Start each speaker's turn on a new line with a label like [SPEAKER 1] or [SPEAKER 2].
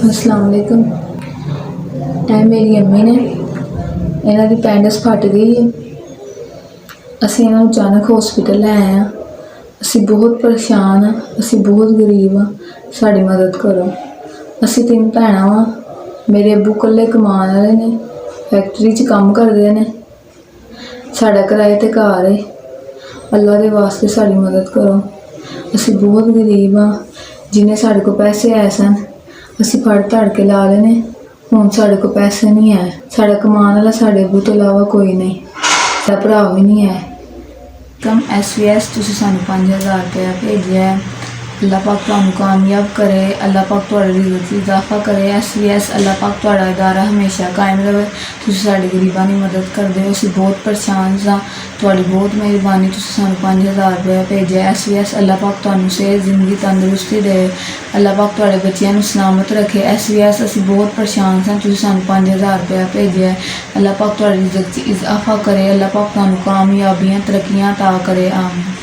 [SPEAKER 1] अस्सलाम वालेकुम। ਇਹ ਮੇਰੀ ਅੰਮੀ ਨੇ, ਇਹਨਾਂ ਦੀ ਪੈਂਡਸ ਫਟ ਗਈ ਹੈ। ਅਸੀਂ ਇਹਨਾਂ ਨੂੰ ਅਚਾਨਕ ਹਸਪੀਟਲ ਲੈ ਆਏ ਹਾਂ। ਅਸੀਂ ਬਹੁਤ ਪਰੇਸ਼ਾਨ ਹਾਂ, ਅਸੀਂ ਬਹੁਤ ਗਰੀਬ ਹਾਂ, ਸਾਡੀ ਮਦਦ ਕਰੋ। ਅਸੀਂ 3 ਭੈਣਾਂ ਵਾਂ। ਮੇਰੇ ਅੱਬੂ ਇਕੱਲੇ ਕਮਾਉਣ ਵਾਲੇ ਨੇ, ਫੈਕਟਰੀ 'ਚ ਕੰਮ ਕਰਦੇ ਨੇ। ਸਾਡਾ ਕਿਰਾਏ 'ਤੇ ਘਰ ਹੈ। ਅੱਲਾ ਦੇ ਵਾਸਤੇ ਸਾਡੀ ਮਦਦ ਕਰੋ। ਅਸੀਂ ਬਹੁਤ ਗਰੀਬ ਹਾਂ। ਜਿੰਨੇ ਸਾਡੇ ਕੋਲ ਪੈਸੇ ਆਏ ਸਨ ਅਸੀਂ ਫੜ ਧੜ ਕੇ ਲਾ ਲਏ ਨੇ। ਹੁਣ ਸਾਡੇ ਕੋਲ ਪੈਸੇ ਨਹੀਂ ਹੈ। ਸਾਡਾ ਕਮਾਉਣ ਵਾਲਾ ਸਾਡੇ ਅੱਬੂ ਤੋਂ ਇਲਾਵਾ ਕੋਈ ਨਹੀਂ, ਸਾਡਾ ਭਰਾ ਵੀ ਨਹੀਂ ਹੈ। ਕਮ SVS ਤੁਸੀਂ ਸਾਨੂੰ 5000 ਰੁਪਇਆ ਭੇਜਿਆ ਹੈ। ਅੱਲਾ ਪਾਕ ਤੁਹਾਨੂੰ ਕਾਮਯਾਬ ਕਰੇ, ਅੱਲਾ ਪਾਕ ਤੁਹਾਡੇ ਰਿਜ਼ਕ 'ਚ ਇਜ਼ਾਫਾ ਕਰੇ। SVS ਅੱਲਾ ਪਾਕ ਤੁਹਾਡਾ ਇਦਾਰਾ ਹਮੇਸ਼ਾ ਕਾਇਮ ਰਹੇ। ਤੁਸੀਂ ਸਾਡੇ ਗਰੀਬਾਂ ਦੀ ਮਦਦ ਕਰਦੇ ਹੋ। ਅਸੀਂ ਬਹੁਤ ਪਰੇਸ਼ਾਨ ਸਾਂ, ਤੁਹਾਡੀ ਬਹੁਤ ਮਿਹਰਬਾਨੀ, ਤੁਸੀਂ ਸਾਨੂੰ 5000 ਰੁਪਇਆ ਭੇਜਿਆ। SVS ਅੱਲਾ ਪਾਕ ਤੁਹਾਨੂੰ ਸਿਹਤ, ਜ਼ਿੰਦਗੀ, ਤੰਦਰੁਸਤੀ ਦੇ। ਅੱਲਾ ਪਾਕ ਤੁਹਾਡੇ ਬੱਚਿਆਂ ਨੂੰ ਸਲਾਮਤ ਰੱਖੇ। SVS ਅਸੀਂ ਬਹੁਤ ਪਰੇਸ਼ਾਨ ਸਾਂ, ਤੁਸੀਂ ਸਾਨੂੰ 5000 ਰੁਪਇਆ ਭੇਜਿਆ। ਅੱਲਾ ਪਾਕ ਤੁਹਾਡੇ ਰਿਜ਼ਕ 'ਚ ਇਜ਼ਾਫਾ ਕਰੇ, ਅੱਲਾ ਪਾਕ ਤੁਹਾਨੂੰ ਕਾਮਯਾਬੀਆਂ, ਤਰੱਕੀਆਂ ਅਤਾ ਕਰੇ। ਆਮੀਨ।